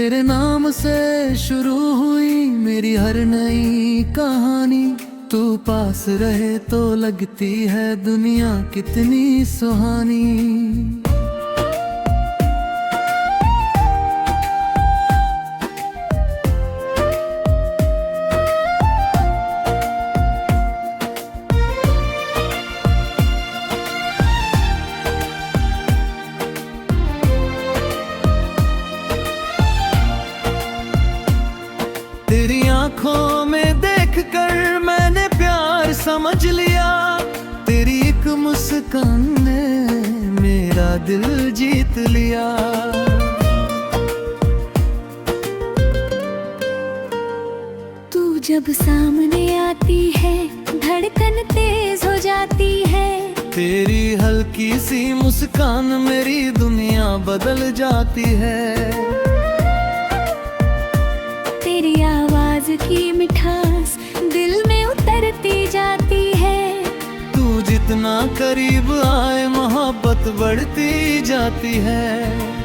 तेरे नाम से शुरू हुई मेरी हर नई कहानी। तू पास रहे तो लगती है दुनिया कितनी सुहानी। तेरी आंखों में देखकर मैंने प्यार समझ लिया। तेरी एक मुस्कान ने मेरा दिल जीत लिया। तू जब सामने आती है धड़कन तेज हो जाती है। तेरी हल्की सी मुस्कान मेरी दुनिया बदल जाती है। तेरी आवाज की मिठास दिल में उतरती जाती है। तू जितना करीब आए मोहब्बत बढ़ती जाती है।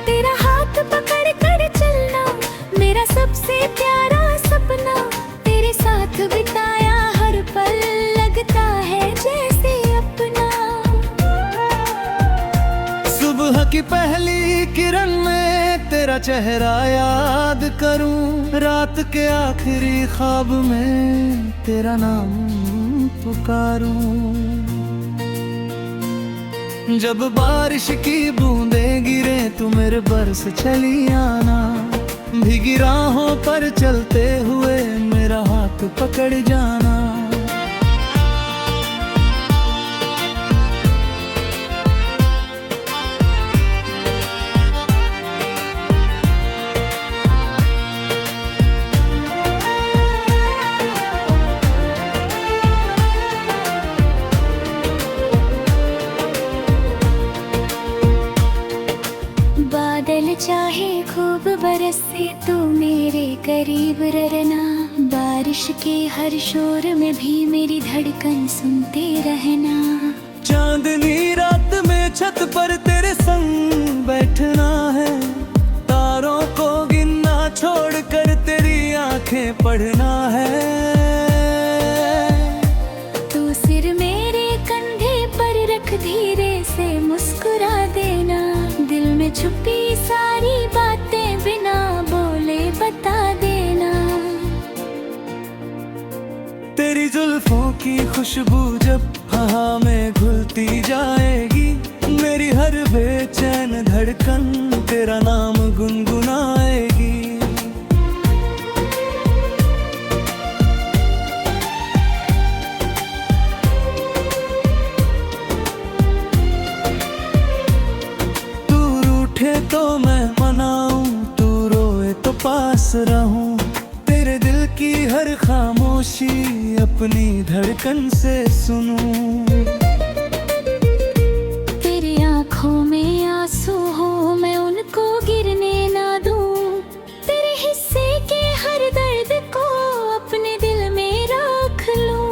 तेरा हाथ पकड़ कर चलना मेरा सबसे प्यारा सपना। तेरे साथ बिताया हर पल लगता है जैसे अपना। सुबह की पहली किरण में तेरा चेहरा याद करूं। रात के आखिरी ख्वाब में तेरा नाम पुकारूं। जब बारिश की बूंदें गिरे तू मेरे बरस चली आना। भीगी राहों पर चलते हुए मेरा हाथ पकड़ जाना। बादल चाहे खूब बरसे तो मेरे करीब रहना। बारिश के हर शोर में भी मेरी धड़कन सुनते रहना। चांदनी रात में छत पर तेरे संग बैठना है। तारों को गिनना छोड़कर तेरी आंखें पढ़ना है। तू सिर मेरे कंधे पर रख धीरे से मुस्कुरा देना। दिल में छुपी सारी बातें बिना बोले बता देना। तेरी जुल्फों की खुशबू जब हवा में घुलती जाएगी। मेरी हर बेचैन धड़कन तेरा नाम गुनगुनाएगी। तो मैं मनाऊं तू रोए तो पास रहूं। तेरे दिल की हर खामोशी अपनी धड़कन से सुनूं। तेरी आंखों में आंसू हो मैं उनको गिरने ना दूं। तेरे हिस्से के हर दर्द को अपने दिल में रख लूं।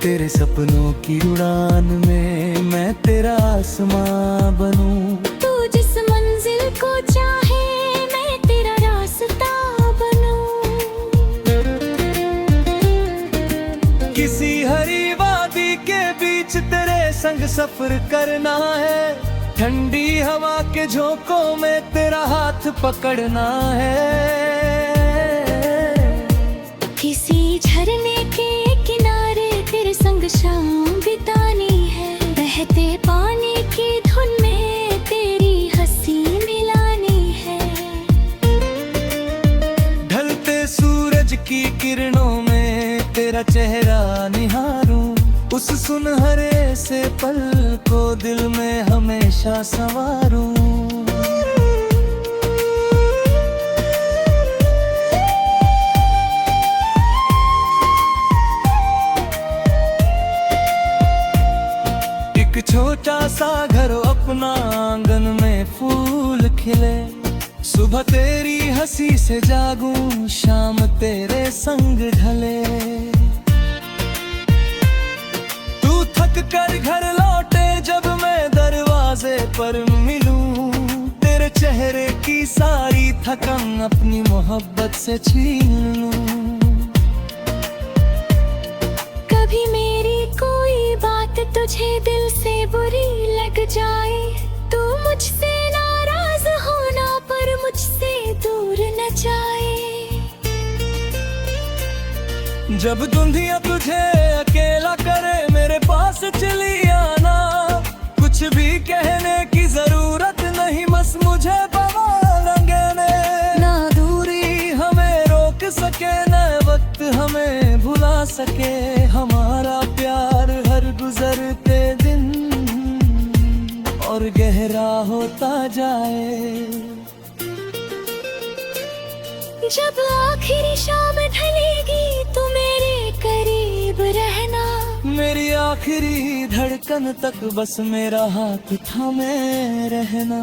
तेरे सपनों की उड़ान में मैं तेरा आसमां बनूं। तू जिस मंजिल को चाहे मैं तेरा रास्ता बनूं। किसी हरी वादी के बीच तेरे संग सफर करना है। ठंडी हवा के झोंकों में तेरा हाथ पकड़ना है। किसी झरने के किनारे तेरे संग शाम बितानी है। बहते पानी की धुन में तेरी हंसी मिलानी है। ढलते सूरज की किरणों में तेरा चेहरा निहारूं। उस सुनहरे से पल को दिल में हमेशा संवारूं। एक छोटा सा घर अपना आंगन में फूल खिले। सुबह तेरी हंसी से जागूं शाम तेरे संग ढले। तू थक कर घर लौटे जब मैं दरवाजे पर मिलूं। तेरे चेहरे की सारी थकान अपनी मोहब्बत से छीन लूं। कभी मेरी कोई बात तुझे दिल से बुरी लग जाए, तू मुझसे नाराज होना पर मुझसे दूर न जाए। जब दुनिया तुझे अकेला करे मेरे पास चली आना, कुछ भी कहने की जरूरत नहीं, बस मुझे बवाल रंगने। ना दूरी हमें रोक सके न वक्त हमें भुला सके, हमारा प्यार हर गुजरते दिन और गहरा होता जाए। जब आखिरी शाम ढलेगी तू मेरे करीब रहना, मेरी आखिरी धड़कन तक बस मेरा हाथ थामे रहना।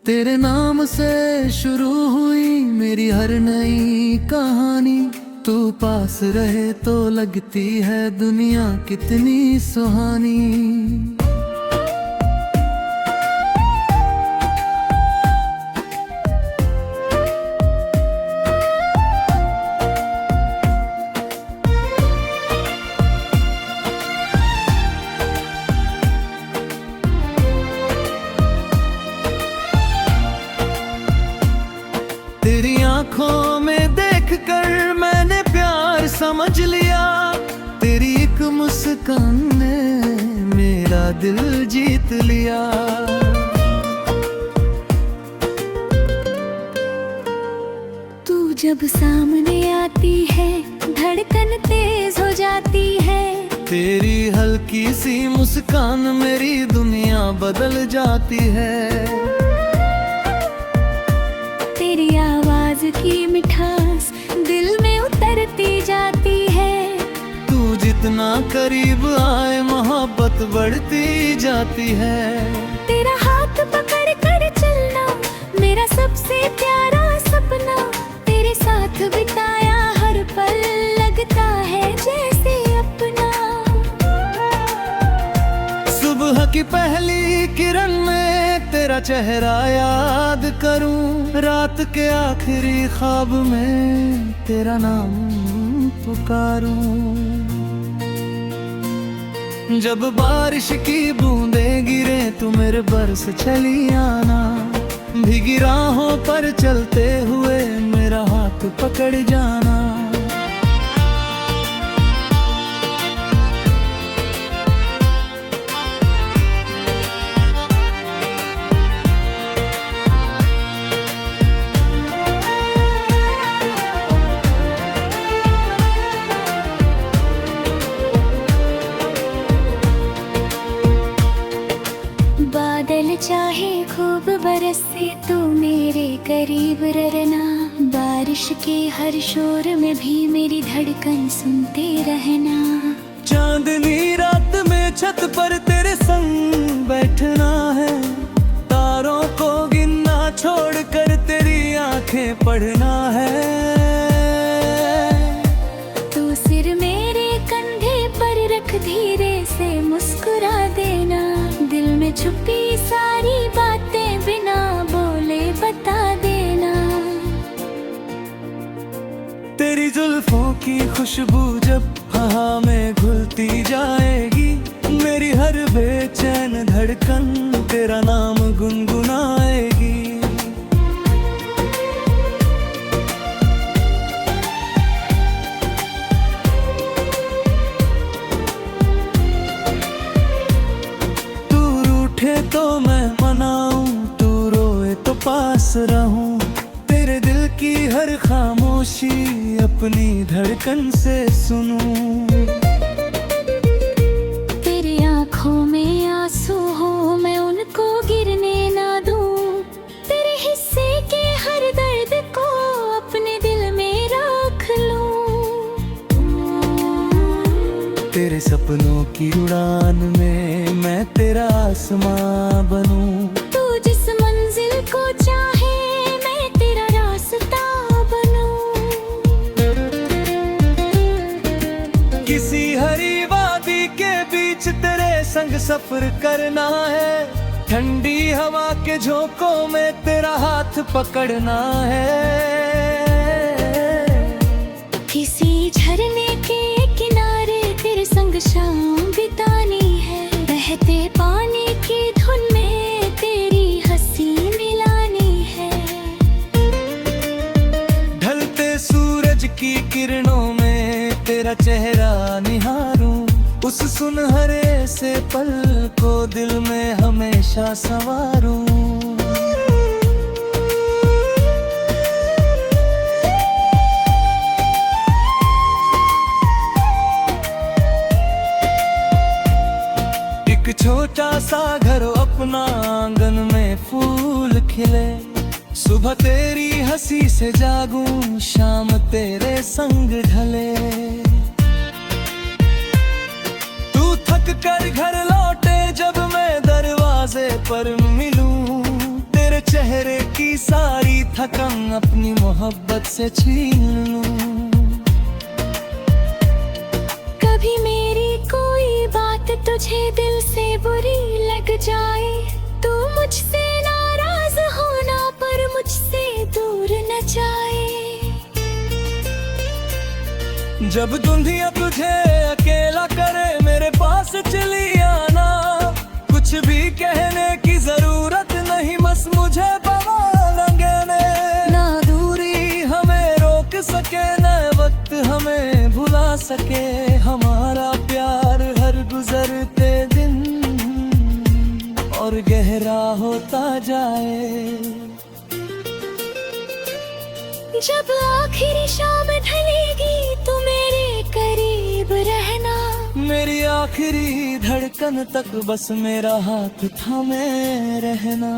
तेरे नाम से शुरू हुई मेरी हर नई कहानी, तू पास रहे तो लगती है दुनिया कितनी सुहानी। तेरी आंखों में देखकर मैंने प्यार समझ लिया, तेरी एक मुस्कान ने मेरा दिल जीत लिया। तू जब सामने आती है धड़कन तेज हो जाती है, तेरी हल्की सी मुस्कान मेरी दुनिया बदल जाती है। तेरी आवाज की मिठास दिल में उतरती जाती है, तू जितना करीब आए मोहब्बत बढ़ती जाती है। तेरा हाथ पकड़ कर चलना मेरा सबसे प्यारा सपना, तेरे साथ बिताया हर पल लगता है जैसे अपना। सुबह की पहली किरण में तेरा चेहरा याद करूं, रात के आखिरी ख्वाब में तेरा नाम पुकारूं। जब बारिश की बूंदें गिरे तू मेरे बरस चली आना, भीगी राहों पर चलते हुए मेरा हाथ पकड़ जाना। बादल चाहे खूब बरसे तू मेरे करीब रहना, बारिश के हर शोर में भी मेरी धड़कन सुनते रहना। चांदनी रात में छत पर तेरे संग बैठना है, तारों को गिनना छोड़कर तेरी आंखें पढ़ना है। तू सिर मेरे कंधे पर रख धीरे से मुस्कुरा देना, दिल में छुपी सारी बातें बिना बोले बता देना। तेरी जुल्फों की खुशबू जब हवा में घुलती जाएगी, मेरी हर बेचैन धड़कन तेरा नाम गुनगुनाएगी। तू रूठे तो मैं मनाऊं, तू रोए तो पास रहूं, तेरे दिल की हर खामोशी अपनी धड़कन से सुनूं। तेरी आंखों में आंसू हो मैं उनको गिरने ना दूं, तेरे हिस्से के हर दर्द को अपने दिल में रख लूं। तेरे तेरे सपनों की उड़ान में मैं तेरा आसमां बनूं। तू जिस मंजिल को चाहे मैं तेरा रास्ता बनूं। किसी हरी वादी के बीच तेरे संग सफर करना है, ठंडी हवा के झोंकों में तेरा हाथ पकड़ना है। किसी झरने के किनारे तेरे संग शाम बितानी है, बहते पानी की धुन में तेरी हंसी मिलानी है। ढलते सूरज की किरणों में तेरा चेहरा निहारूं, उस सुनहरे से पल को दिल में हमेशा संवारूं। एक छोटा सा घर अपना आंगन में फूल खिले, सुबह तेरी हंसी से जागूं शाम तेरे संग ढले। तू थक कर घर लौटे जब मैं दरवाजे पर मिलूं, तेरे चेहरे की सारी थकन अपनी मोहब्बत से छीन लूं। कभी मेरी कोई बात तुझे दिल से बुरी लग जाए, तू मुझसे नाराज होना पर मुझसे दूर न जाए। जब दुनिया तुझे अकेला करे मेरे पास चली आना, कुछ भी कहने की जरूरत नहीं, बस मुझे बवाल अंगेने। ना दूरी हमें रोक सके न वक्त हमें भुला सके, हमारा प्यार हर गुजरते दिन और गहरा होता जाए। जब आखिरी शाम ढलेगी तू मेरे करीब रहना, मेरी आखिरी धड़कन तक बस मेरा हाथ थामे रहना।